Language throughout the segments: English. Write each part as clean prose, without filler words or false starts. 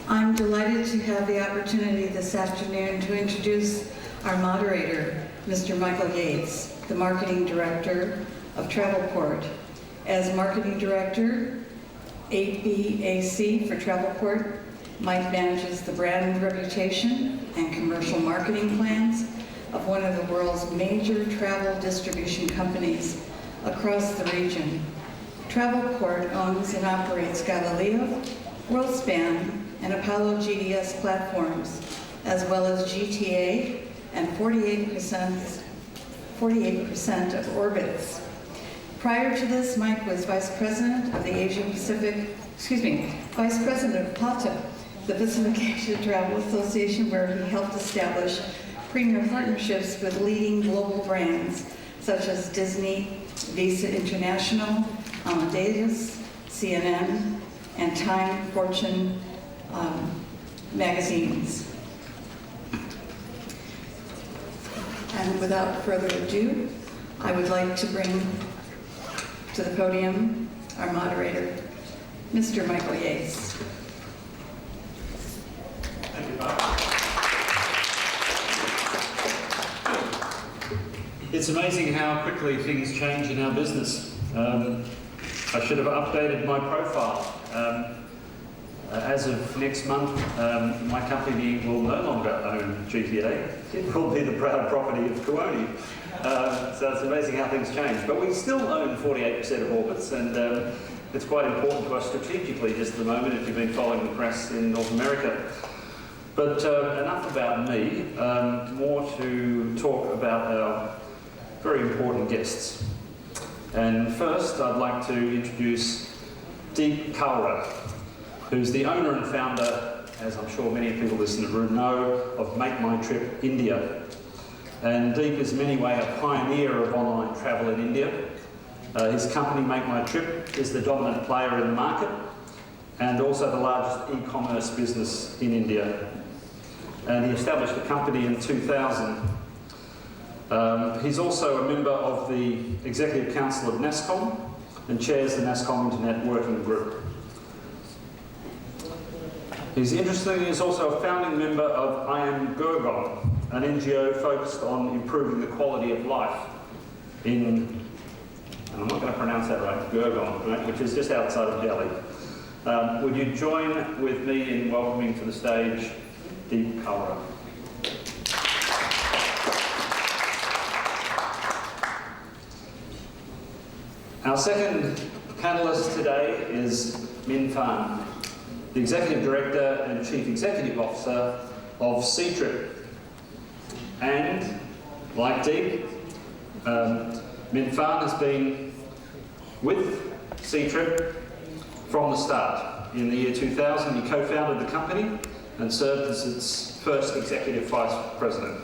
I'm delighted to have the opportunity this afternoon to introduce our moderator, Mr. Michael Yates, the Marketing Director of Travelport. As Marketing Director, ABAC for Travelport, Mike manages the brand reputation and commercial marketing plans of one of the world's major travel distribution companies across the region. Travelport owns and operates Galileo, WorldSpan, and Apollo GDS platforms, as well as GTA and 48% of Orbitz. Prior to this, Mike was Vice President of the Vice President of PATA, the Pacific Asia Travel Association, where he helped establish premier partnerships with leading global brands such as Disney, Visa International, Amadeus, CNN, and Time Fortune magazines. And without further ado, I would like to bring to the podium our moderator, Mr. Michael Yates. Thank you, Bob. It's amazing how quickly things change in our business. I should have updated my profile. As of next month, my company will no longer own GTA. It will be the proud property of Kuoni. So it's amazing how things change. But we still own 48% of Orbitz, and it's quite important to us strategically just at the moment, if you've been following the press in North America. But enough about me, more to talk about our very important guests. And first, I'd like to introduce Deep Kaura, who's the owner and founder, as I'm sure many people listening to the room know, of Make My Trip India. And Deep is in many ways a pioneer of online travel in India. His company, Make My Trip, is the dominant player in the market and also the largest e-commerce business in India. And he established the company in 2000. He's also a member of the Executive Council of NASCOM and chairs the NASCOM Internet Working Group. He's also a founding member of I Am Gurgon, an NGO focused on improving the quality of life in, and I'm not going to pronounce that right, Gurgon, right, which is just outside of Delhi. Would you join with me in welcoming to the stage Deep Kaura? Our second panellist today is Minh Phan, the Executive Director and Chief Executive Officer of Ctrip. And, like Deep, Minh Phan has been with Ctrip from the start. In the year 2000, he co-founded the company and served as its first Executive Vice President.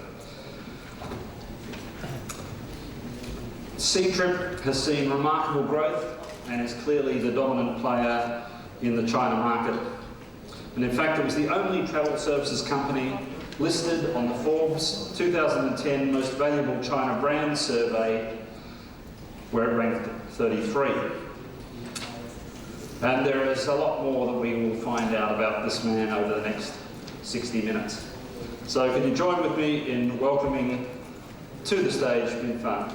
Ctrip has seen remarkable growth and is clearly the dominant player in the China market. And in fact, it was the only travel services company listed on the Forbes 2010 Most Valuable China Brand Survey, where it ranked 33. And there is a lot more that we will find out about this man over the next 60 minutes. So can you join with me in welcoming to the stage Minh Phan.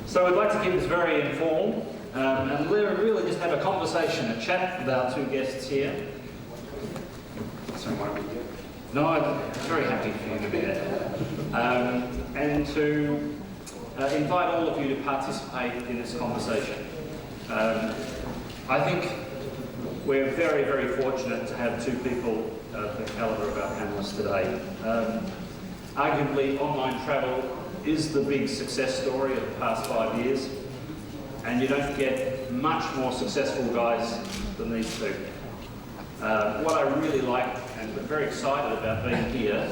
So we'd like to keep this very informal and really just have a conversation, a chat with our two guests here. Sorry, why don't we do? No, I'm very happy for you to be there. And to invite all of you to participate in this conversation. I think we're very, very fortunate to have two people of the calibre of our panellists today. Arguably, online travel is the big success story of the past 5 years, and you don't get much more successful guys than these two. What I really like and I'm very excited about being here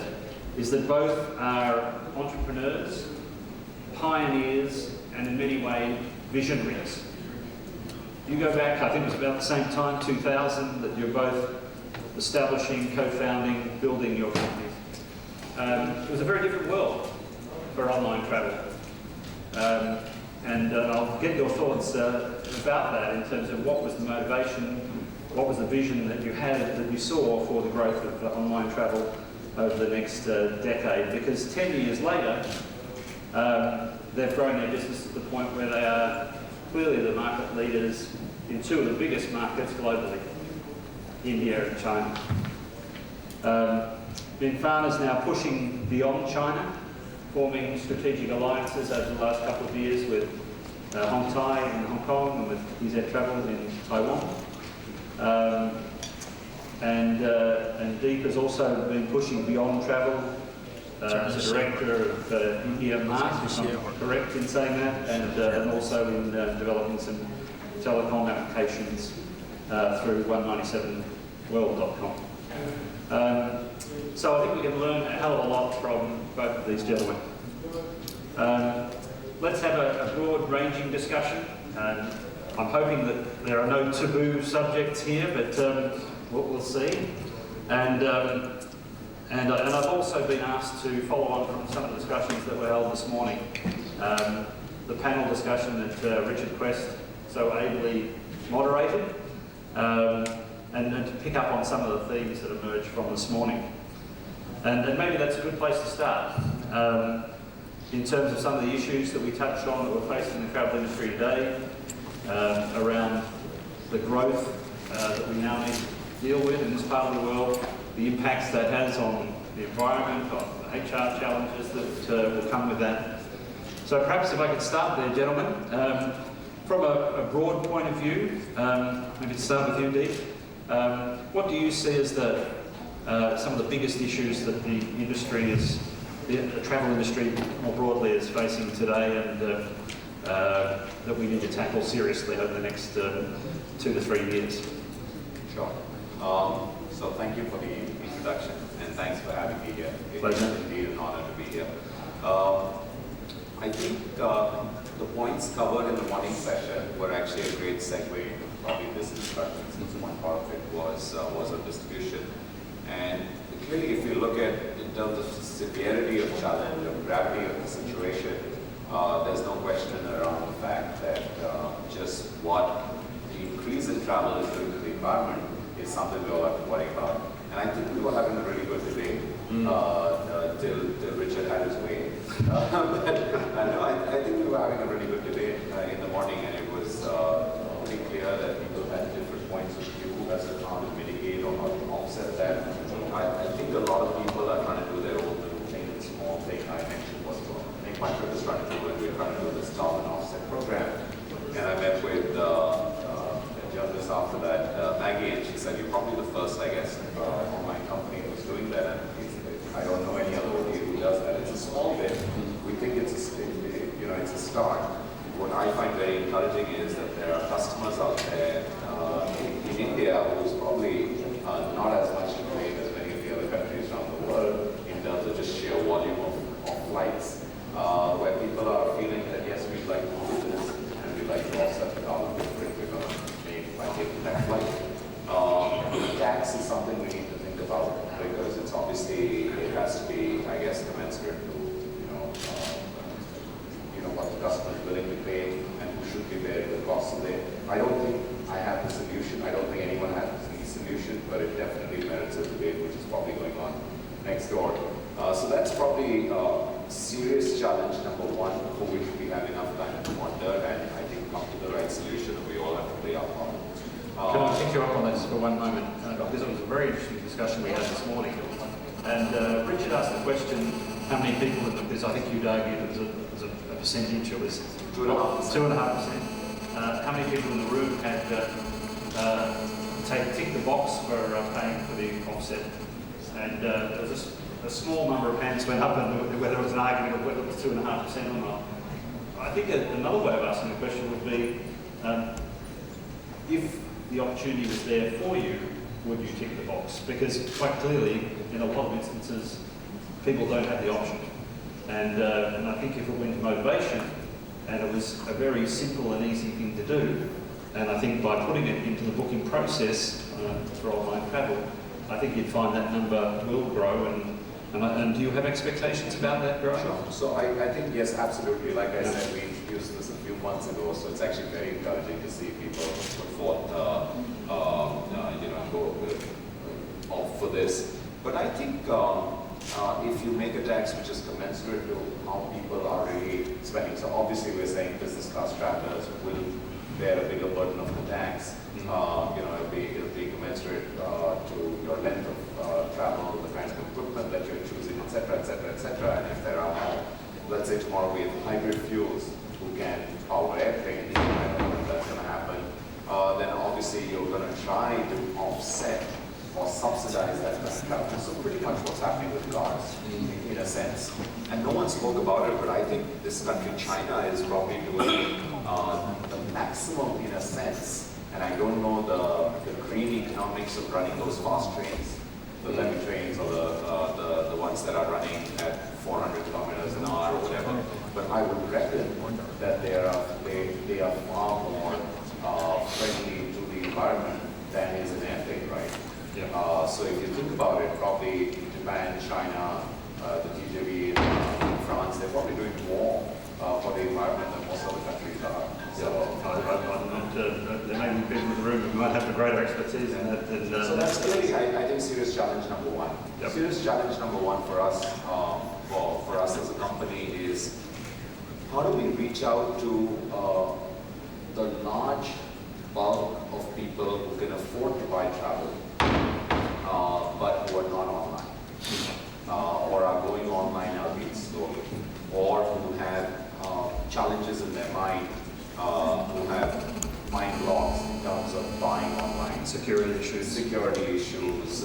is that both are entrepreneurs, pioneers, and in many ways visionaries. You go back, I think it was about the same time, 2000, that you're both establishing, co-founding, building your company. It was a very different world for online travel. And I'll get your thoughts about that in terms of what was the motivation, what was the vision that you had, that you saw for the growth of online travel over the next decade. Because 10 years later, they've grown their business to the point where they are clearly the market leaders in two of the biggest markets globally, India and China. Binfan is now pushing beyond China, forming strategic alliances over the last couple of years with Hong Tai in Hong Kong and with EZ Travel in Taiwan. And Deep has also been pushing beyond travel as a director of India Mart, if I'm correct in saying that, and also in developing some telecom applications through 197world.com. So I think we can learn a hell of a lot from both of these gentlemen. Let's have a broad-ranging discussion. I'm hoping that there are no taboo subjects here, but we'll see. And I've also been asked to follow on from some of the discussions that were held this morning. The panel discussion that Richard Quest so ably moderated, and to pick up on some of the themes that emerged from this morning. And maybe that's a good place to start. In terms of some of the issues that we touched on that we're facing in the travel industry today, around the growth that we now need to deal with in this part of the world, the impacts that has on the environment, on the HR challenges that will come with that. So perhaps if I could start there, gentlemen, from a broad point of view, maybe to start with you, Dee. What do you see as some of the biggest issues that the industry the travel industry more broadly is facing today, and that we need to tackle seriously over the next 2 to 3 years? Sure. So thank you for the introduction, and thanks for having me here. It is indeed an honor to be here. I think the points covered in the morning session were actually a great segue into probably this discussion, since one part of it was on distribution. And clearly, if you look at in terms of severity of challenge, of gravity of the situation, there's no question around the fact that just what the increase in travel is doing to the environment is something we all have to worry about. And I think we were having a really good debate till Richard had his way. I think we were having a really good debate in the morning, and it was pretty clear that people had different points of view as to how to mitigate or how to offset that. I think a lot of people are trying to do their own little thing, small thing. I mentioned what Nick Patrick is trying to do, and we're trying to do this carbon offset program. And I met with just after that, Maggie, and she said, "You're probably the first, I guess, online company who's doing that." And I don't know any other OTA who does that. It's a small bit. We think it's a start. What I find very encouraging is that there are customers out there in India who's probably not as much to blame as many of the other countries around the world in terms of just sheer volume of flights, where people are feeling that yes, we'd like to do this and we'd like to offset the carbon footprint we're going to make by taking that flight. Tax is something we need to think about, because it's obviously, it has to be, I guess, commensurate to what the customer is willing to pay and who should be bearing the cost of it. I don't think I have the solution. I don't think anyone has the solution, but it definitely merits a debate, which is probably going on next door. So that's probably serious challenge number one, for which we have enough time to wonder and I think come to the right solution that we all have to play our part. Can I pick you up on that just for one moment? Because it was a very interesting discussion we had this morning. And Richard asked the question, how many people, because I think you'd argued it was a percentage, it was 2.5%. How many people in the room had ticked the box for paying for the offset? And there was a small number of hands went up, and whether it was an argument of whether it was 2.5% or not. I think another way of asking the question would be, if the opportunity was there for you, would you tick the box? Because quite clearly, in a lot of instances, people don't have the option. And I think if it went to motivation, and it was a very simple and easy thing to do, and I think by putting it into the booking process for online travel, I think you'd find that number will grow. And do you have expectations about that growing? Sure. So I think, yes, absolutely. Like I said, we introduced this a few months ago, so it's actually very encouraging to see people put forth, go opt for this. But I think if you make a tax which is commensurate to how people are really spending, so obviously we're saying business class travelers will bear a bigger burden of the tax. It'll be commensurate to your length of travel, the kinds of equipment that you're choosing, etc., etc., etc. And if there are more, let's say tomorrow we have hybrid fuels who can power airplanes, I don't know if that's going to happen, then obviously you're going to try to offset or subsidize that kind of travel. So pretty much what's happening with cars, in a sense. And no one spoke about it, but I think this country, China, is probably doing the maximum in a sense. And I don't know the green economics of running those fast trains, the levy trains or the ones that are running at 400 kilometers an hour or whatever. But I would reckon that they are far more friendly to the environment than is an airplane, right? Yeah. So if you think about it, probably Japan, China, the TJV in France, they're probably doing more for the environment than most other countries are. So, there may be people in the room who might have a greater expertise in that. So that's clearly, I think, serious challenge number one. Yep. Serious challenge number one for us, for us as a company is how do we reach out to the large bulk of people who can afford to buy travel, but who are not online, or are going online albeit slowly, or who have challenges in their mind, who have mind blocks in terms of buying online. Security issues.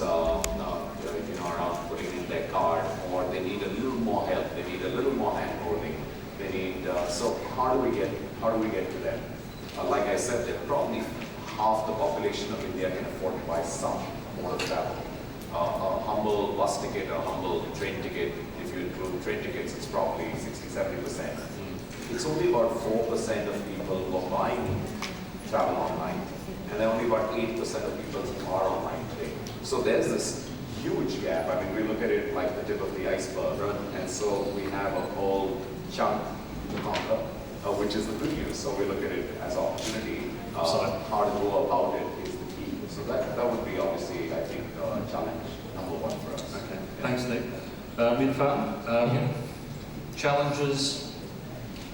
Around putting in their card, or they need a little more help, they need a little more hand holding, they need, so how do we get to them? Like I said, they're probably half the population of India can afford to buy some mode of travel. A humble bus ticket, a humble train ticket, if you include train tickets, it's probably 60-70%. It's only about 4% of people who are buying travel online, and there are only about 8% of people who are online today. So there's this huge gap. I mean, we look at it like the tip of the iceberg, and so we have a whole chunk to conquer, which is the good news. So we look at it as opportunity. How to go about it is the key. So that would be obviously, I think, challenge number one for us. Okay, thanks, Nick. Minfan, challenges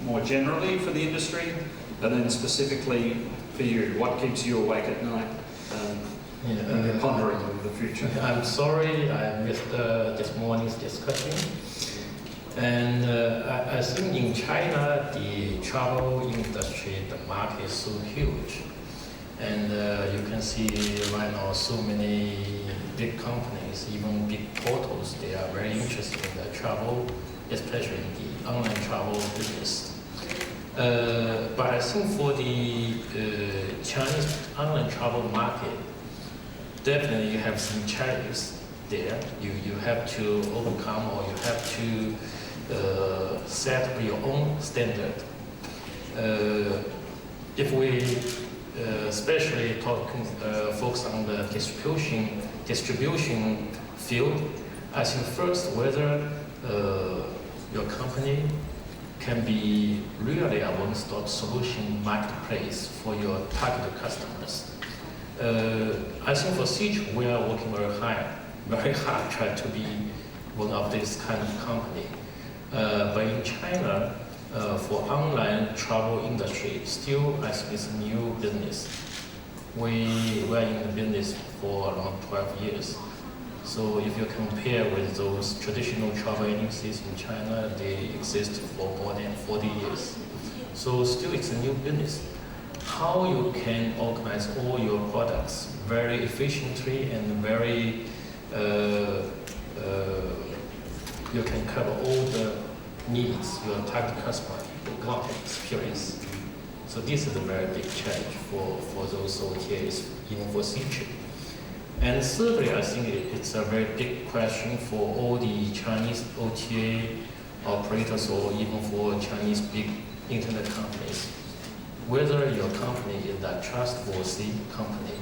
more generally for the industry, but then specifically for you, what keeps you awake at night? Pondering the future. I'm sorry I missed this morning's discussion. And I think in China, the travel industry, the market is so huge. And you can see right now so many big companies, even big portals, they are very interested in the travel, especially in the online travel business. But I think for the Chinese online travel market, definitely you have some challenges there. You have to overcome, or you have to set your own standard. If we especially focus on the distribution field, I think first whether your company can be really a one-stop solution marketplace for your targeted customers. I think for Siege, we are working very hard try to be one of this kind of company. But in China, for online travel industry, still I think it's a new business. We were in the business for around 12 years. So if you compare with those traditional travel agencies in China, they exist for more than 40 years. So still it's a new business. How you can organize all your products very efficiently and very, you can cover all the needs your target customer want to experience. So this is a very big challenge for those OTAs, even for Siege. And thirdly, I think it's a very big question for all the Chinese OTA operators, or even for Chinese big internet companies, whether your company is a trustworthy company.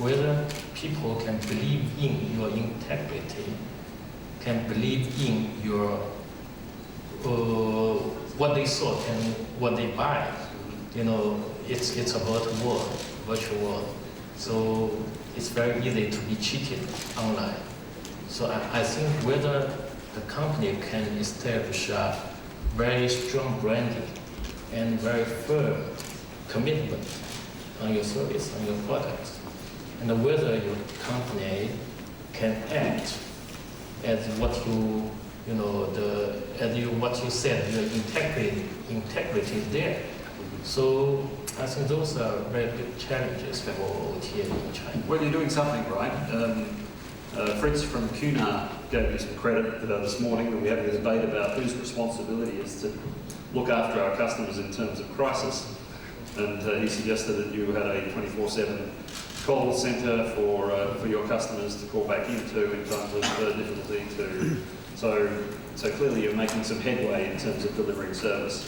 whether people can believe in your integrity, can believe in your what they saw and what they buy. You know, it's a virtual world. So it's very easy to be cheated online. So I think whether the company can establish a very strong branding and very firm commitment on your service, on your products, and whether your company can act as what what you said, your integrity is there. So I think those are very big challenges for OTA in China. Well, you're doing something right. Fritz from CUNA gave you some credit this morning when we were having a debate about whose responsibility is to look after our customers in terms of crisis. And he suggested that you had a 24/7 call centre for your customers to call back into in times of difficulty. So clearly you're making some headway in terms of delivering service.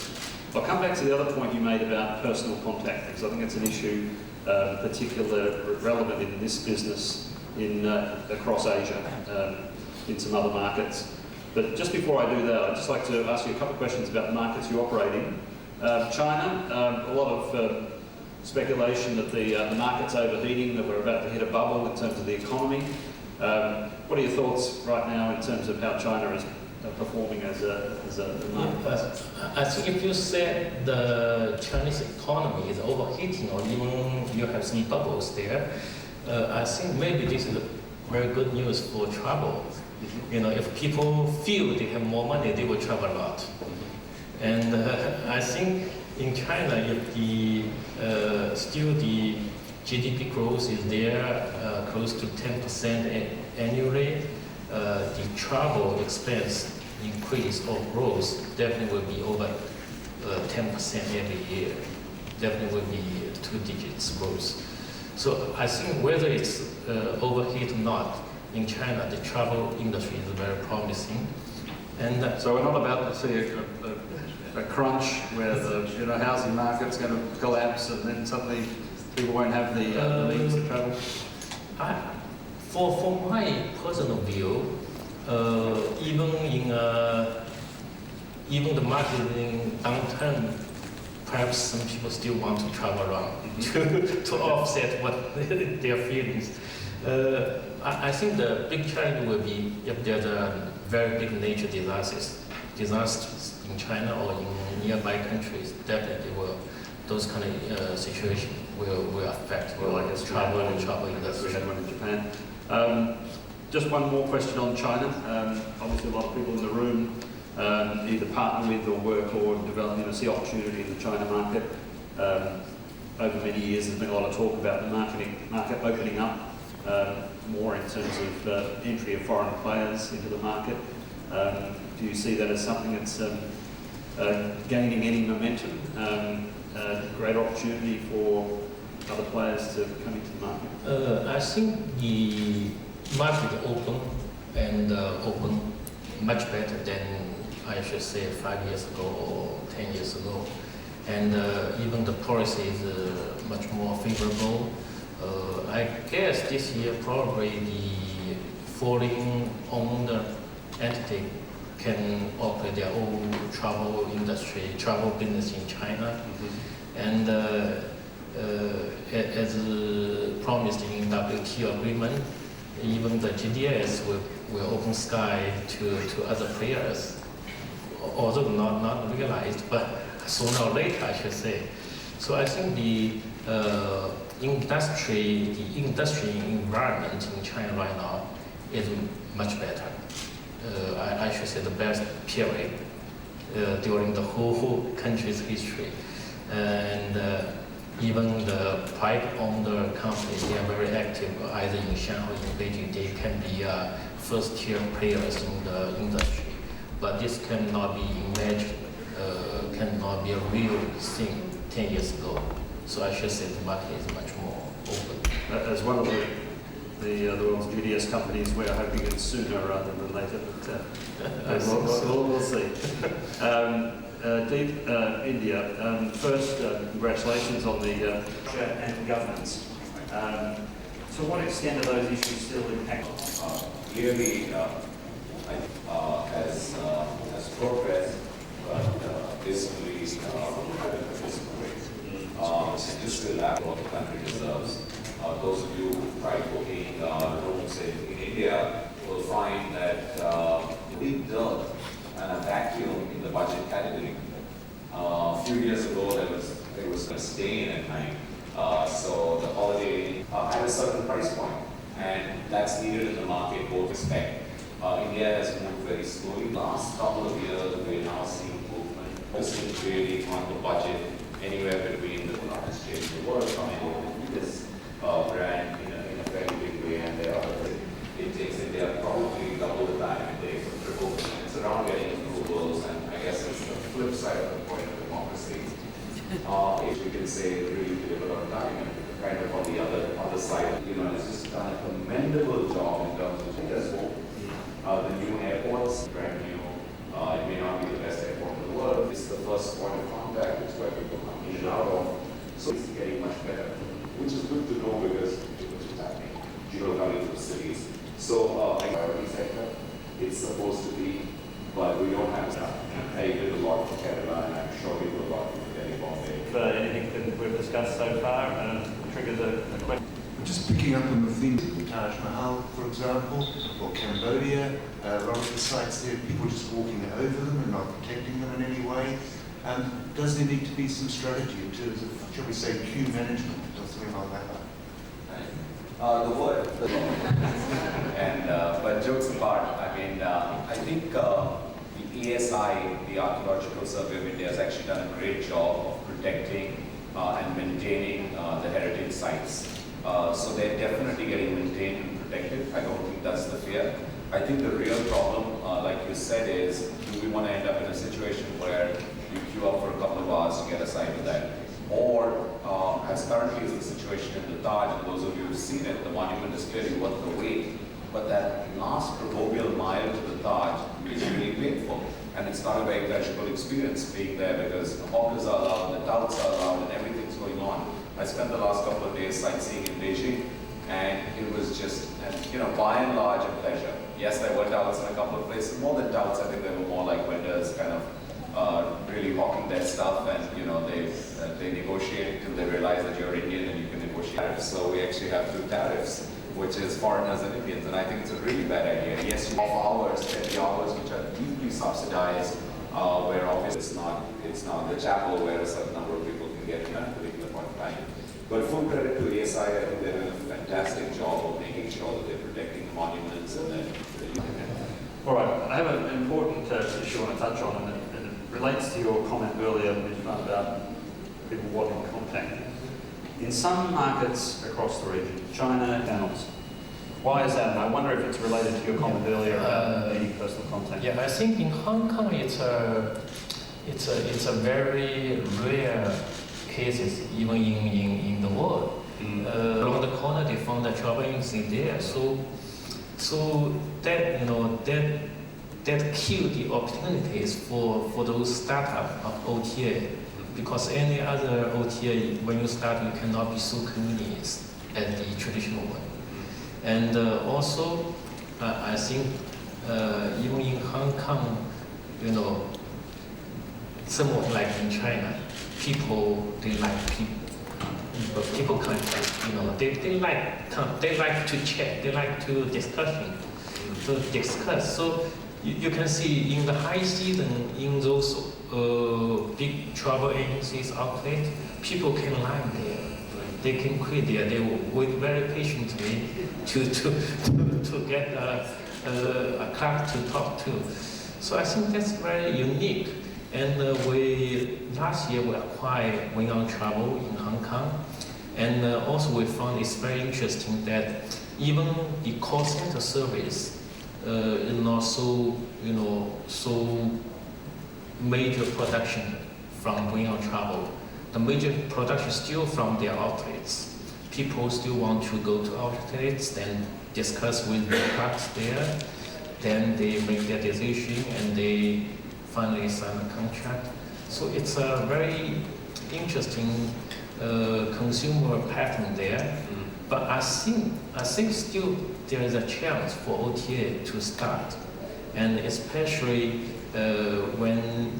I'll come back to the other point you made about personal contact, because I think it's an issue particularly relevant in this business across Asia, in some other markets. But just before I do that, I'd just like to ask you a couple of questions about the markets you operate in. China, a lot of speculation that the market's overheating, that we're about to hit a bubble in terms of the economy. What are your thoughts right now in terms of how China is performing as a market? I think if you said the Chinese economy is overheating or even you have some bubbles there, I think maybe this is very good news for travel. You know, if people feel they have more money, they will travel a lot. And I think in China, if still the GDP growth is there, close to 10% annually, the travel expense increase or growth definitely will be over 10% every year. Definitely will be 2 digits growth. So I think whether it's overheat or not, in China, the travel industry is very promising. And So we're not about to see a crunch where the housing market's going to collapse and then suddenly people won't have the means to travel? For my personal view, even the market in downturn, perhaps some people still want to travel around to offset what their feelings. I think the big challenge will be if there's a very big nature disasters in China or in nearby countries. Definitely those kind of situations will affect travel industry. We had one in Japan. Just one more question on China. Obviously, a lot of people in the room either partner with or work or develop, see opportunity in the China market. Over many years, there's been a lot of talk about the market opening up more in terms of entry of foreign players into the market. Do you see that as something that's gaining any momentum, great opportunity for other players to come into the market? I think the market open much better than, I should say, 5 years ago or 10 years ago. And even the policy is much more favorable. I guess this year probably the foreign-owned entity can operate their own travel business in China. And as promised in WTO agreement, even the GDS will open sky to other players, although not realized, but sooner or later, I should say. So I think the industry environment in China right now is much better. I should say the best period during the whole country's history. And even the private-owned companies, they are very active either in Shanghai or in Beijing. They can be first-tier players in the industry. But this cannot be imagined, cannot be a real thing 10 years ago. So I should say the market is much more open. As one of the world's GDS companies, we're hoping it's sooner rather than later, but we'll see. Deep India, first, congratulations on the and governance. To what extent are those issues still impacting? Clearly, has progressed, but basically, having a fiscal rate. And just to elaborate what the country deserves. Those of you who try booking rooms in India will find that big dirt and a vacuum in the budget category. A few years ago, there was a stain at night. So the holiday had a certain price point, and that's needed in the market, both respect. India has moved very slowly. Last couple of years, we're now seeing movement. This is really on the budget, anywhere between the largest chain in the world, coming with this brand in a very big way, and there are it takes India probably double the time it takes for triple. It's around getting approvals, and I guess it's the flip side of the coin of democracy. If we can say really deliver on time, and kind of on the other side, it's just done a commendable job in terms of the new airports, brand new. It may not be the best airport in the world. It's the first point of contact. It's where people come in and out of. So it's getting much better, which is good to know because it's just happening. Coming from cities. So priority sector, it's supposed to be, but we don't have that. I did a lot for Kerala, and I'm sure we will a lot for Delhi, Bombay. Anything that we've discussed so far triggers a question? Just picking up on the theme of Taj Mahal, for example, or Cambodia, a lot of the sites there, people just walking over them and not protecting them in any way. Does there need to be some strategy in terms of, shall we say, queue management or something like that? The word. And but jokes apart, I mean, I think the ESI, the Archaeological Survey of India, has actually done a great job of protecting and maintaining the heritage sites. So they're definitely getting maintained and protected. I don't think that's the fear. I think the real problem, like you said, is do we want to end up in a situation where you queue up for a couple of hours to get a site of that? Or, as currently is the situation in the Taj, and those of you who've seen it, the monument is clearly worth the wait. But that last proverbial mile to the Taj is really painful. And it's not a very pleasurable experience being there because the hawkers are allowed, the touts are allowed, and everything's going on. I spent the last couple of days sightseeing in Beijing, and it was just, by and large, a pleasure. Yes, there were doubts in a couple of places. More than doubts, I think they were more like vendors kind of really hawking their stuff, and they negotiate until they realize that you're Indian and you can negotiate tariffs. So we actually have two tariffs, which is foreigners and Indians, and I think it's a really bad idea. Yes, you have hours, 10 hours, which are deeply subsidized, where obviously it's not the chapel where a certain number of people can get in at a particular point in time. But full credit to ASI, I think they're doing a fantastic job of making sure that they're protecting the monuments and then. All right, I have an important issue I want to touch on, and it relates to your comment earlier, Mishman, about people wanting contact. In some markets across the region, China, channels. Why is that? And I wonder if it's related to your comment earlier about needing personal contact. Yeah, I think in Hong Kong it's a very rare cases even in the world. Around the corner they found a travel agency there. So that that killed the opportunities for those startup of OTA, because any other OTA when you start you cannot be so convenient as the traditional one. And also I think even in Hong Kong, somewhat like in China, people contact, they like to chat, they like to discuss. So you can see in the high season, in those big travel agencies outlet, people can line there. They can quit there. They will wait very patiently to get a clerk to talk to. So I think that's very unique. And last year we acquired Wing On Travel in Hong Kong, and also we found it's very interesting that even the call center service is not so major production from Wing On Travel. The major production is still from their outlets. People still want to go to outlets, then discuss with the clerks there, then they make their decision and they finally sign a contract. So it's a very interesting consumer pattern there. But I think still there is a chance for OTA to start, and especially when,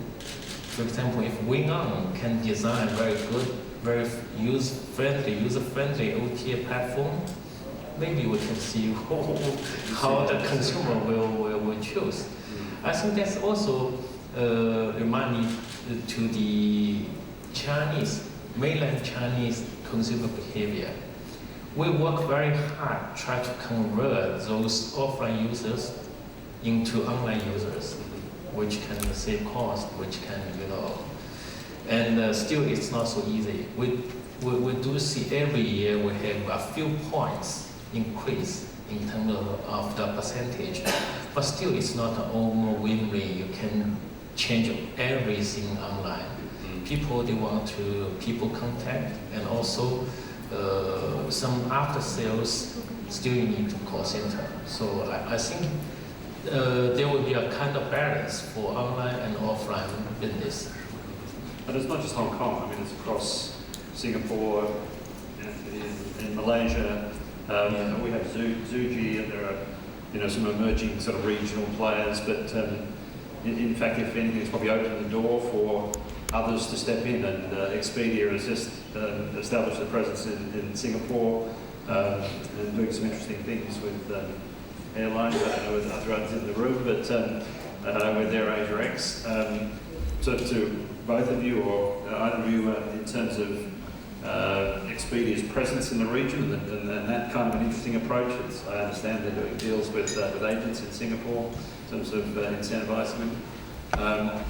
for example, if Wingon can design very good, very user-friendly OTA platform, maybe we can see how the consumer will choose. I think that's also remind me to the mainland Chinese consumer behavior. We work very hard try to convert those offline users into online users, which can save cost, which can, and still it's not so easy. We do see every year we have a few points increase in terms of the percentage, but still it's not overwhelmingly you can change everything online. People, they want to people contact, and also some after sales still need to call center. So I think there will be a kind of balance for online and offline business. But it's not just Hong Kong. I mean, it's across Singapore, in Malaysia. We have Zuji, and there are some emerging sort of regional players. But in fact, if anything, it's probably opened the door for others to step in. And Expedia has just established a presence in Singapore and doing some interesting things with airlines. I don't know if other ones in the room, but with their Asia X. To both of you, or either of you, in terms of Expedia's presence in the region and that kind of an interesting approach. I understand they're doing deals with agents in Singapore in terms of incentivising them.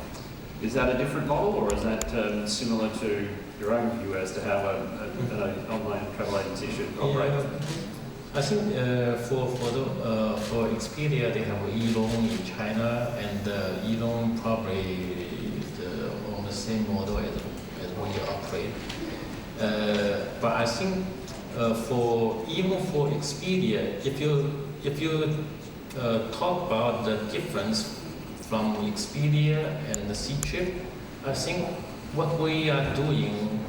Is that a different model, or is that similar to your own view as to how an online travel agency should operate? Yeah, I think for Expedia, they have Elong in China, and Elong probably on the same model as we operate. But I think even for Expedia, if you talk about the difference from Expedia and the Ctrip, I think what we are doing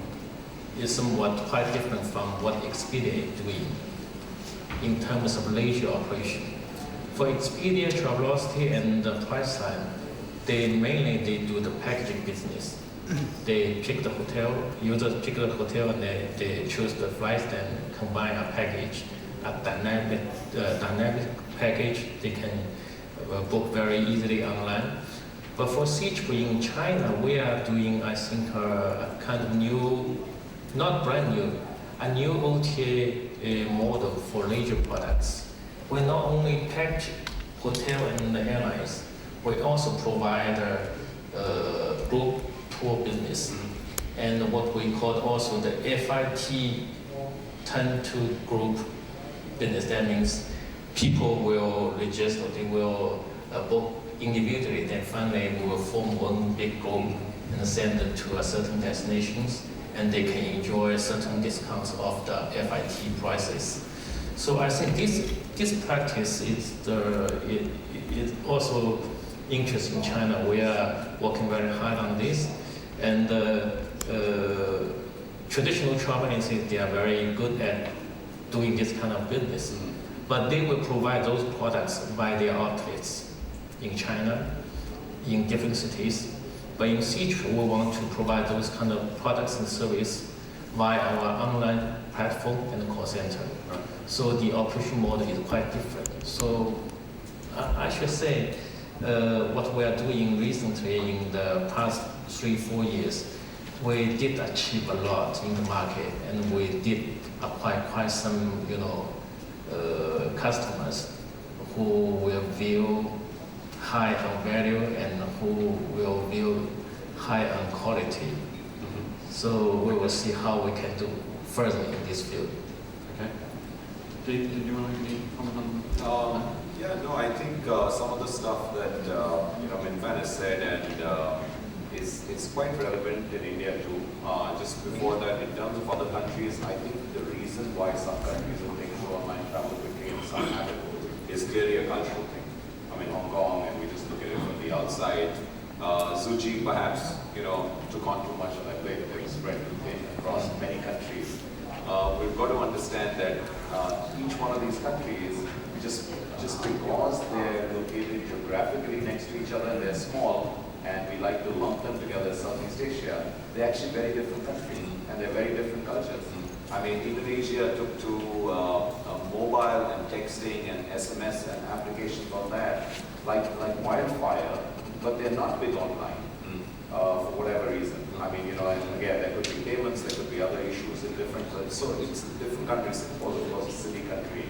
is somewhat quite different from what Expedia is doing in terms of leisure operation. For Expedia, Travelocity, and Priceline, they do the packaging business. They pick the hotel, users pick the hotel, and they choose the flights, then combine a package, a dynamic package they can book very easily online. But for Ctrip in China, we are doing, I think, a kind of new, not brand new, a new OTA model for leisure products. We not only package hotel and airlines, we also provide group tour business, and what we call also the FIT turn to group business. That means people will register, they will book individually, then finally we will form one big group and send it to a certain destinations, and they can enjoy certain discounts of the FIT prices. So I think this practice is also interesting in China. We are working very hard on this, and traditional travel agencies, they are very good at doing this kind of business, but they will provide those products by their outlets in China, in different cities. But in Ctrip, we want to provide those kind of products and service via our online platform and call center. So the operation model is quite different. So I should say, what we are doing recently in the past 3-4 years, we did achieve a lot in the market, and we did acquire quite some, customers who will view high on value and who will view high on quality. So we will see how we can do further in this field. Okay. Did you want to make any comment on? I think some of the stuff that Minfan has said, and it's quite relevant in India too. Just before that, in terms of other countries, I think the reason why some countries are taking to online travel quickly and some haven't is clearly a cultural thing. I mean, Hong Kong, and we just look at it from the outside. Zuji perhaps, took on too much of that plate. It was spread too thin across many countries. we've got to understand that each one of these countries, just because they're located geographically next to each other, they're small, and we like to lump them together as Southeast Asia, they're actually very different countries, and they're very different cultures. I mean, Indonesia took to mobile and texting and SMS and applications on that like wildfire, but they're not big online for whatever reason. I mean, you know, and again, there could be payments, there could be other issues in different, so it's different countries. Singapore was a city country,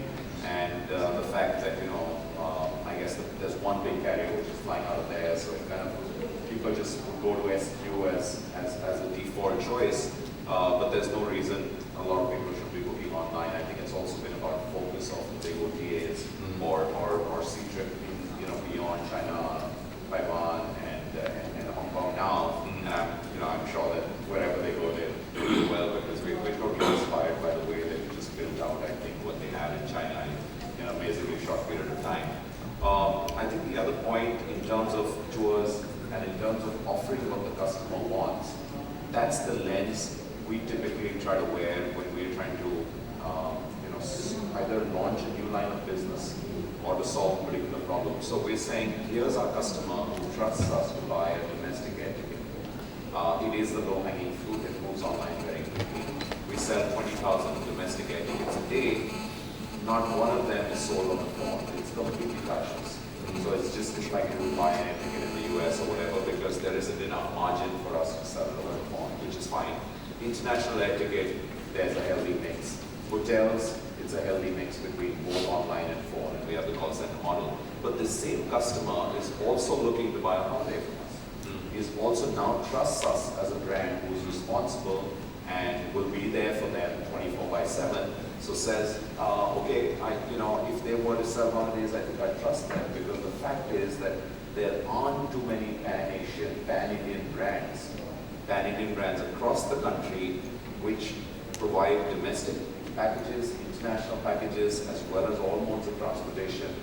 and the fact that, you know, I guess there's one big carrier which is flying out of there, so it kind of, people just go to SQ as a default choice, but there's no reason a lot of people should be booking online. I think it's also been about focus of the big OTAs or C-trip, you know, beyond China, Taiwan, and Hong Kong now. And I'm sure that wherever they go, they do well, because we're totally inspired by the way they just built out, I think, what they have in China in an amazingly short period of time. I think the other point in terms of tours and in terms of offering what the customer wants, that's the lens we typically try to wear when we're trying to either launch a new line of business or to solve a particular problem. So we're saying, here's our customer who trusts us to buy a domestic air ticket. It is the low-hanging fruit. It moves online very quickly. We sell 20,000 domestic air tickets a day. Not one of them is sold on the phone. It's completely touchless. So it's just like you would buy an air ticket in the US or whatever, because there isn't enough margin for us to sell it over the phone, which is fine. International air ticket, there's a healthy mix. Hotels, it's a healthy mix between both online and phone, and we have the call center model. But the same customer is also looking to buy a holiday from us. Is also now trusts us as a brand who's responsible and will be there for them 24/7. So says, okay, if they were to sell holidays, I think I trust them, because the fact is that there aren't too many pan-Asian, pan-Indian brands across the country which provide domestic packages, international packages, as well as all modes of transportation,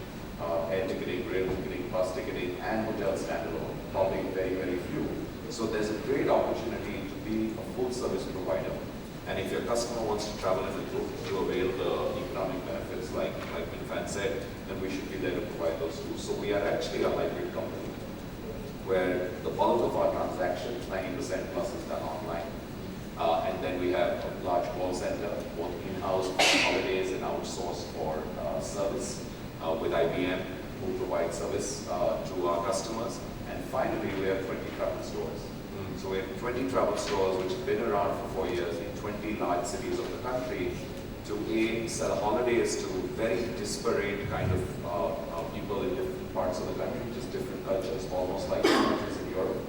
air ticketing, rail ticketing, bus ticketing, and hotel standalone. Probably very, very few. So there's a great opportunity to be a full service provider. And if your customer wants to travel in a group to avail the economic benefits, like Minfan said, then we should be there to provide those too. So we are actually a hybrid company, where the bulk of our transactions, 90% plus, is done online. And then we have a large call center, both in-house holidays and outsourced for service with IBM, who provide service to our customers. And finally, we have 20 travel stores. So we have 20 travel stores which have been around for 4 years in 20 large cities of the country to sell holidays to very disparate kind of people in different parts of the country, just different cultures, almost like countries in Europe.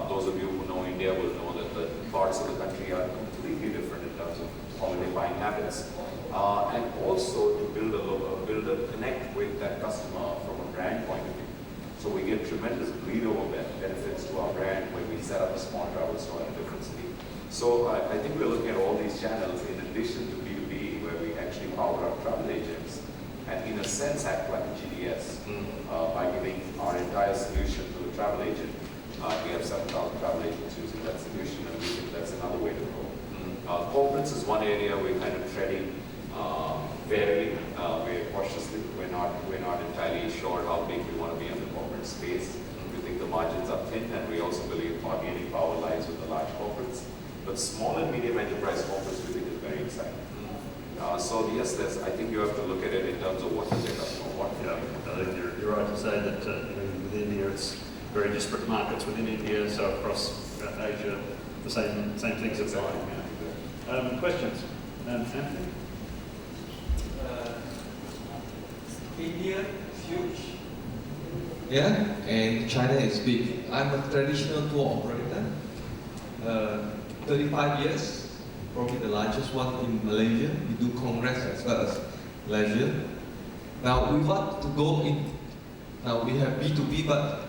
Those of you who know India will know that the parts of the country are completely different in terms of holiday buying habits. And also to build a connect with that customer from a brand point of view. So we get tremendous bleed-over benefits to our brand when we set up a small travel store in a different city. So I think we're looking at all these channels in addition to B2B, where we actually power up travel agents and in a sense act like a GDS by giving our entire solution to the travel agent. We have 7,000 travel agents using that solution, and we think that's another way to go. Corporates is one area we're kind of treading very. We're not entirely sure how big we want to be in the corporate space. We think the margins are thin, and we also believe organic power lies with the large corporates. But small and medium enterprise corporates we think is very exciting. So yes, I think you have to look at it in terms of what does your customer want. Yeah, I think you're right to say that within India it's very disparate markets within India, so across Asia the same things apply. Questions? Anthony? India is huge. Yeah, and China is big. I'm a traditional tour operator. 35 years, probably the largest one in Malaysia. We do congress as well as leisure. Now we want to go in. Now we have B2B, but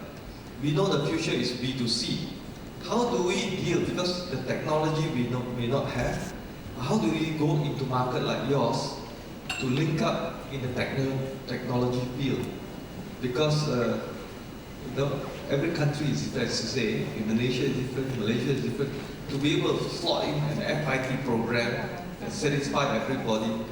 we know the future is B2C. How do we deal? Because the technology we may not have. How do we go into market like yours to link up in the technology field? Because every country is different, as you say. Indonesia is different, Malaysia is different. To be able to slot in an FIT program and satisfy everybody,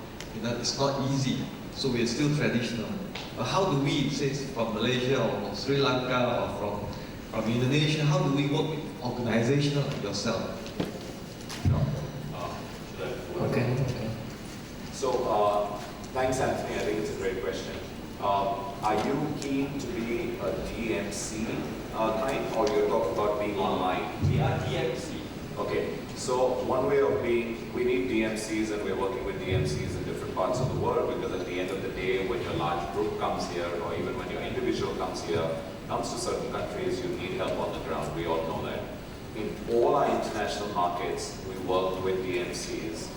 it's not easy. So we are still traditional. But how do we, say from Malaysia or from Sri Lanka or from Indonesia, how do we work with organizations like yourself? Okay. So, thanks, Anthony. I think it's a great question. Are you keen to be a DMC kind, or you're talking about being online? We are DMC. Okay, so one way of being, we need DMCs, and we're working with DMCs in different parts of the world, because at the end of the day, when your large group comes here, or even when your individual comes here, comes to certain countries, you need help on the ground. We all know that. In all our international markets, we work with DMCs,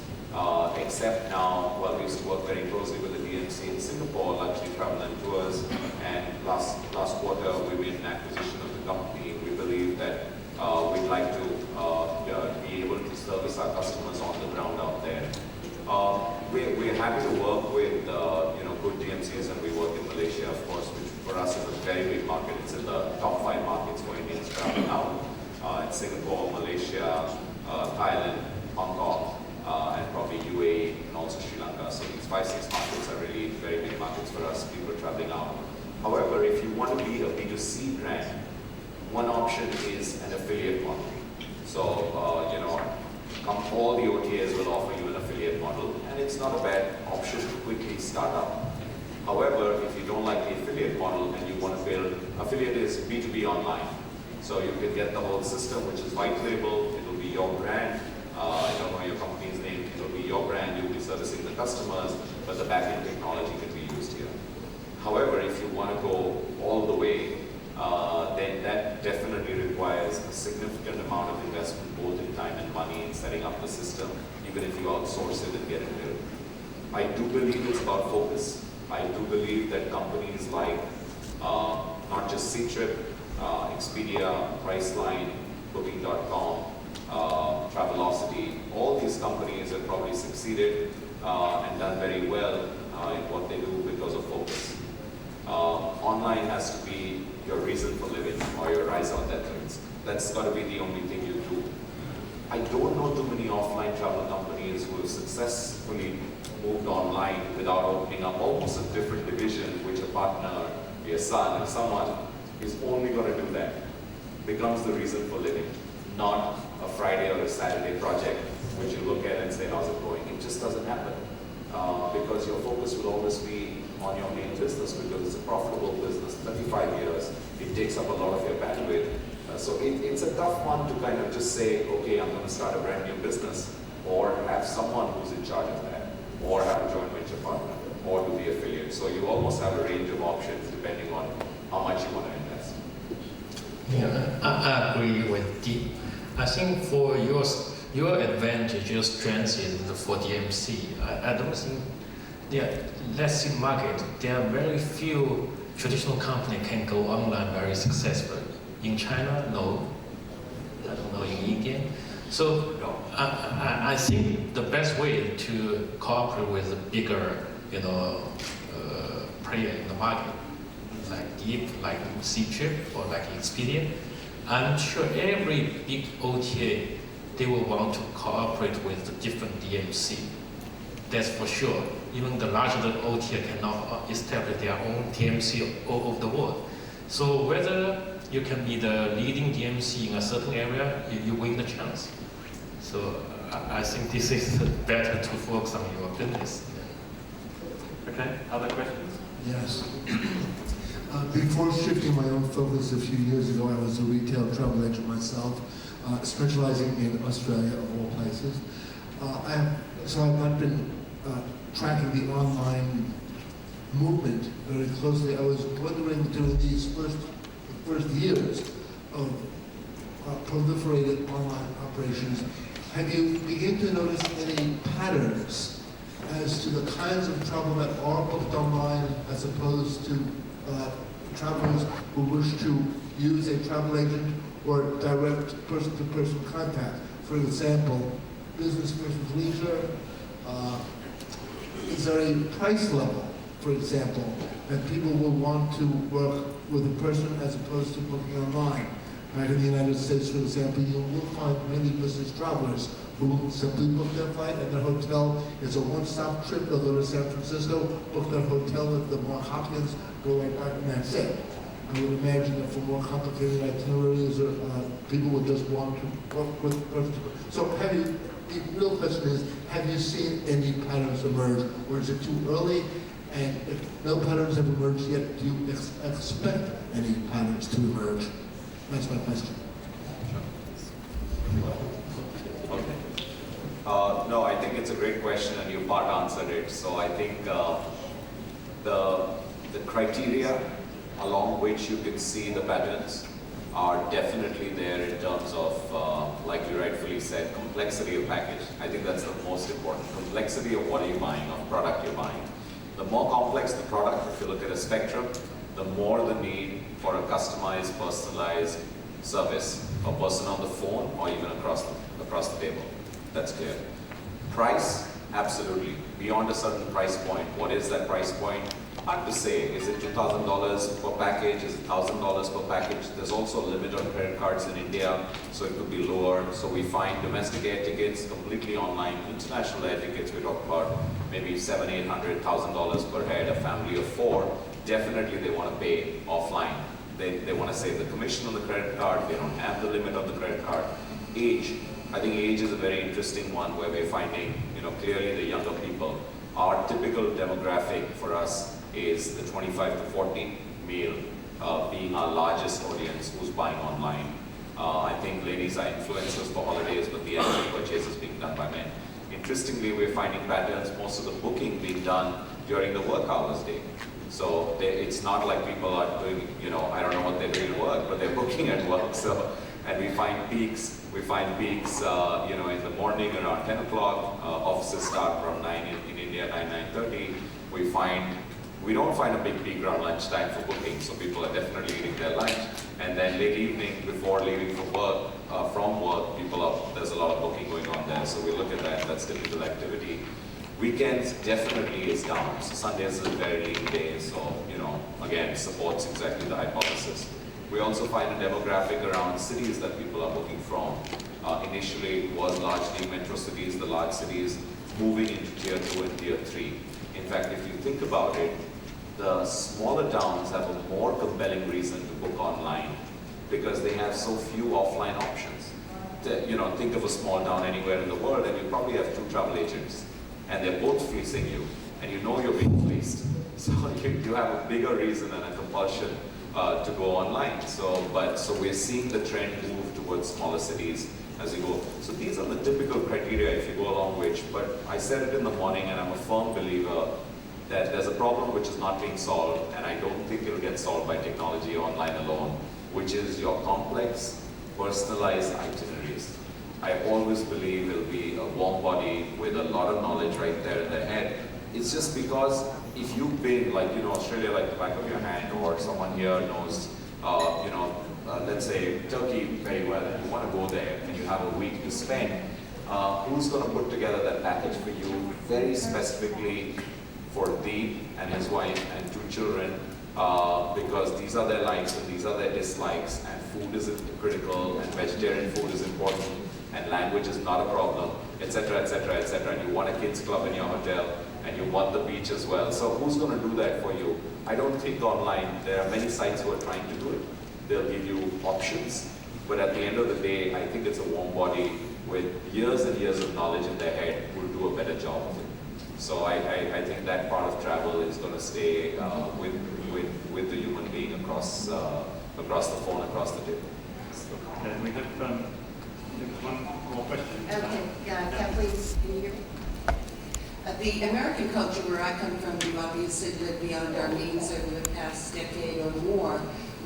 except now, well, we used to work very closely with the DMC in Singapore, Luxury Travel and Tours, and last quarter we made an acquisition of the company. We believe that we'd like to be able to service our customers on the ground out there. We're happy to work with good DMCs, and we work in Malaysia, of course, which for us is a very big market. It's in the top 5 markets for Indians traveling out. It's Singapore, Malaysia, Thailand, Hong Kong, and probably UAE, and also Sri Lanka. So these 5-6 markets are really very big markets for us, people traveling out. However, if you want to be a B2C brand, one option is an affiliate model. So, all the OTAs will offer you an affiliate model, and it's not a bad option to quickly start up. However, if you don't like the affiliate model and you want to build, affiliate is B2B online. So you can get the whole system, which is white label, it'll be your brand. I don't know your company's name, it'll be your brand, you'll be servicing the customers, but the back-end technology can be used here. However, if you want to go all the way, then that definitely requires a significant amount of investment, both in time and money, in setting up the system, even if you outsource it and get it built. I do believe it's about focus. I do believe that companies like not just Ctrip, Expedia, Priceline, Booking.com, Travelocity, all these companies have probably succeeded and done very well in what they do because of focus. Online has to be your reason for living, or your rise on that things. That's got to be the only thing you do. I don't know too many offline travel companies who have successfully moved online without opening up almost a different division, which a partner, your son, and someone is only going to do that. Becomes the reason for living, not a Friday or a Saturday project, which you look at and say, how's it going? It just doesn't happen. Because your focus will always be on your main business, because it's a profitable business, 35 years, it takes up a lot of your bandwidth. So it's a tough one to kind of just say, okay, I'm going to start a brand new business, or have someone who's in charge of that, or have a joint venture partner, or do the affiliate. So you almost have a range of options depending on how much you want to invest. Yeah, I agree with Deep. I think for your advantage, your strength is for DMC. I don't think let's see market. There are very few traditional companies can go online very successfully. In China, no. I don't know, in India. So I think the best way to cooperate with a bigger, player in the market, like Deep, like Ctrip, or like Expedia, I'm sure every big OTA, they will want to cooperate with the different DMC. That's for sure. Even the larger OTA cannot establish their own DMC all over the world. So whether you can be the leading DMC in a certain area, you win the chance. So I think this is better to focus on your business. Okay, other questions? Yes. Before shifting my own focus a few years ago, I was a retail travel agent myself, specializing in Australia of all places. I've not been tracking the online movement very closely. I was wondering, during these first years of proliferated online operations, have you begun to notice any patterns as to the kinds of travel that are booked online as opposed to travelers who wish to use a travel agent or direct person-to-person contact? For example, business versus leisure. Is there a price level, for example, that people will want to work with a person as opposed to booking online? Back in the United States, for example, you will find many business travelers who will simply book their flight and their hotel. It's a one-stop trip. They'll go to San Francisco, book their hotel at the Mark Hopkins, go right back, and that's it. I would imagine that for more complicated itineraries, people would just want to book with. So have you, the real question is, have you seen any patterns emerge, or is it too early? And if no patterns have emerged yet, do you expect any patterns to emerge? That's my question. Okay. No, I think it's a great question and you part answered it. So I think the criteria along which you can see the patterns are definitely there in terms of, like you rightfully said, complexity of package. I think that's the most important. Complexity of what are you buying, of product you're buying. The more complex the product, if you look at a spectrum, the more the need for a customized, personalized service, a person on the phone or even across the table. That's clear. Price, absolutely. Beyond a certain price point, what is that price point? Hard to say. Is it $2,000 per package? Is it $1,000 per package? There's also a limit on credit cards in India, so it could be lower. So we find domestic air tickets completely online. International air tickets, we talk about maybe $700, $800, $1,000 per head, a family of 4. Definitely they want to pay offline. They want to save the commission on the credit card. They don't have the limit on the credit card. Age. I think age is a very interesting one where we're finding, clearly the younger people. Our typical demographic for us is the 25 to 40 male being our largest audience who's buying online. I think ladies are influencers for holidays, but the actual purchase is being done by men. Interestingly, we're finding patterns, most of the booking being done during the work hours day. So it's not like people are doing, I don't know what they're doing at work, but they're booking at work. So, and we find peaks, in the morning around 10 o'clock, offices start from 9 in India, 9:30. We don't find a big peak around lunchtime for booking, so people are definitely eating their lunch. And then late evening, before leaving for work, there's a lot of booking going on there. So we look at that, that's typical activity. Weekends definitely is down. So Sundays is a very lean day, so, again, supports exactly the hypothesis. We also find a demographic around cities that people are booking from. Initially, it was largely metro cities, the large cities, moving into tier 2 and tier 3. In fact, if you think about it, the smaller towns have a more compelling reason to book online because they have so few offline options. Think of a small town anywhere in the world and you probably have 2 travel agents and they're both fleecing you and you're being fleeced. So you have a bigger reason and a compulsion to go online. So we're seeing the trend move towards smaller cities as we go. So these are the typical criteria if you go along which, but I said it in the morning and I'm a firm believer that there's a problem which is not being solved and I don't think it'll get solved by technology online alone, which is your complex, personalized itineraries. I always believe it'll be a warm body with a lot of knowledge right there in their head. It's just because if you've been, Australia like the back of your hand, or someone here knows, let's say Turkey very well, and you want to go there, and you have a week to spend, who's going to put together that package for you very specifically for Deep and his wife and 2 children, because these are their likes and these are their dislikes, and food is critical, and vegetarian food is important, and language is not a problem, etc., etc., etc., and you want a kids club in your hotel, and you want the beach as well. So who's going to do that for you? I don't think online, there are many sites who are trying to do it. They'll give you options, but at the end of the day, I think it's a warm body with years and years of knowledge in their head who will do a better job of it. So I think that part of travel is going to stay with the human being across the phone, across the table. Okay, we have one more question. Okay, yeah, Kathleen, can you hear me? The American culture where I come from, we've obviously lived beyond our means over the past decade or more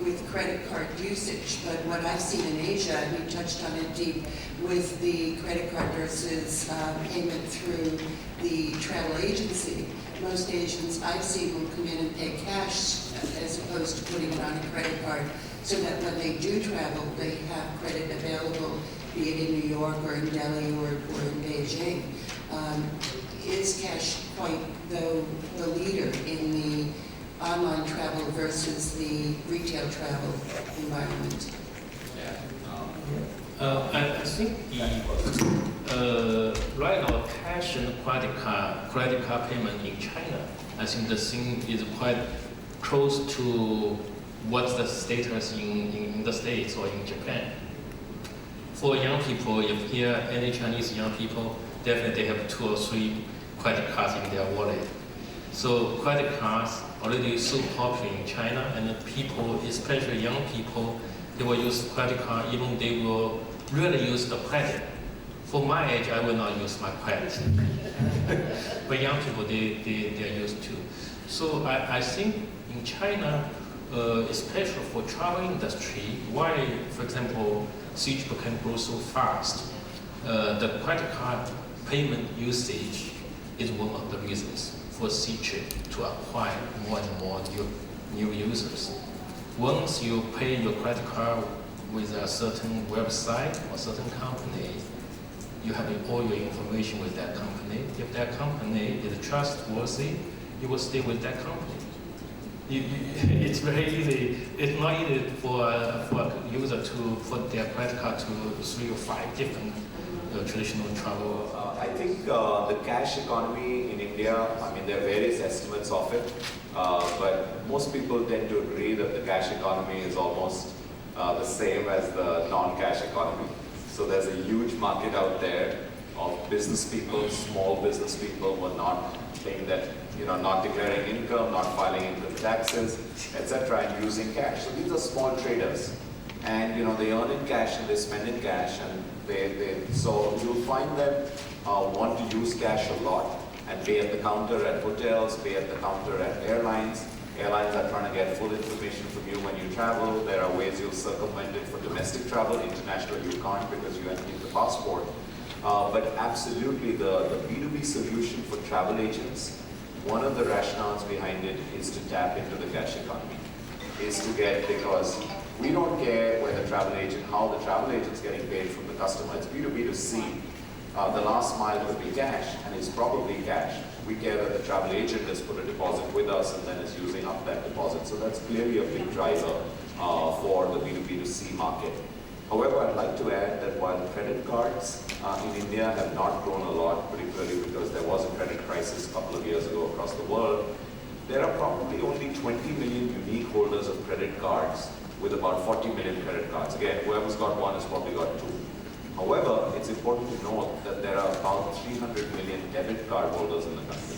with credit card usage. But what I've seen in Asia, and we touched on it deep, with the credit card versus payment through the travel agency. Most Asians I've seen will come in and pay cash as opposed to putting it on a credit card, so that when they do travel, they have credit available, be it in New York or in Delhi or in Beijing. Is cash quite the leader in the online travel versus the retail travel environment? that. I think right now cash and credit card payment in China, I think the thing is quite close to what's the status in the States or in Japan. For young people, if here any Chinese young people, definitely they have 2 or 3 credit cards in their wallet. So credit cards already so popular in China, and the people, especially young people, they will use credit card, even they will really use the credit. For my age, I will not use my credit. But young people, they are used to. So I think in China, especially for travel industry, why, for example, Ctrip can grow so fast, the credit card payment usage is one of the reasons for Ctrip to acquire more and more new users. Once you pay your credit card with a certain website or certain company, you have all your information with that company. If that company is trustworthy, you will stay with that company. It's very easy. It's not easy for a user to put their credit card to 3 or 5 different traditional travel. I think the cash economy in India, I mean, there are various estimates of it, but most people tend to agree that the cash economy is almost the same as the non-cash economy. So there's a huge market out there of business people, small business people who are not paying that, not declaring income, not filing income taxes, etc., and using cash. So these are small traders, and they earn in cash and they spend in cash, and so you'll find them want to use cash a lot and pay at the counter at hotels, pay at the counter at airlines. Airlines are trying to get full information from you when you travel. There are ways you'll circumvent it for domestic travel. International you can't because you have to keep the passport. But absolutely the B2B solution for travel agents, one of the rationales behind it is to tap into the cash economy. Because we don't care where the travel agent, how the travel agent's getting paid from the customer. It's B2B to C. The last mile could be cash, and it's probably cash. We care that the travel agent has put a deposit with us and then is using up that deposit. So that's clearly a big driver for the B2B to C market. However, I'd like to add that while credit cards in India have not grown a lot, particularly because there was a credit crisis a couple of years ago across the world, there are probably only 20 million unique holders of credit cards with about 40 million credit cards. Again, whoever's got one has probably got 2. However, it's important to note that there are about 300 million debit card holders in the country.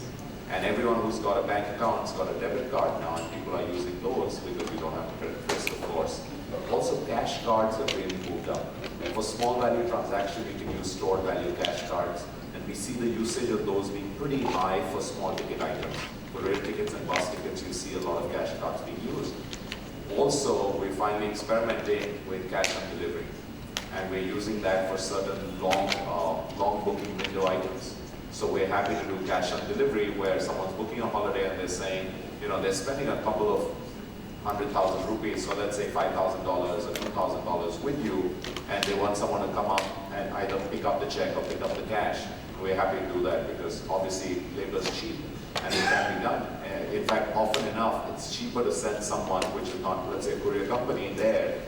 And everyone who's got a bank account has got a debit card now, and people are using those because we don't have credit risk, of course. Also, cash cards have really moved up. And for small value transactions, you can use stored value cash cards. And we see the usage of those being pretty high for small ticket items. For rail tickets and bus tickets, you see a lot of cash cards being used. Also, we're finally experimenting with cash on delivery. And we're using that for certain long booking window items. So we're happy to do cash on delivery where someone's booking a holiday and they're saying, they're spending a couple of 100,000 rupees, so let's say $5,000 or $2,000 with you, and they want someone to come up and either pick up the check or pick up the cash. We're happy to do that because obviously labor is cheap and it can be done. In fact, often enough, it's cheaper to send someone, which is not, let's say, a courier company there,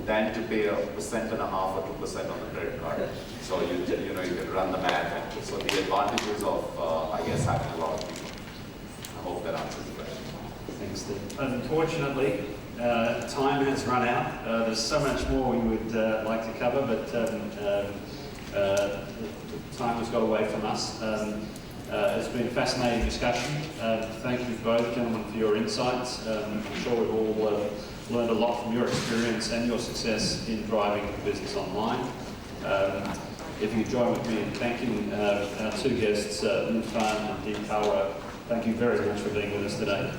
than to pay 1.5% or 2% on the credit card. So you can run the math. And so the advantages of, having a lot of people. I hope that answers the question. Thanks, Steve. Unfortunately, time has run out. There's so much more we would like to cover, but the time has got away from us. It's been a fascinating discussion. Thank you both, gentlemen, for your insights. I'm sure we've all learned a lot from your experience and your success in driving the business online. If you join with me in thanking our 2 guests, Lin Fan and Deep Kaura, thank you very much for being with us today.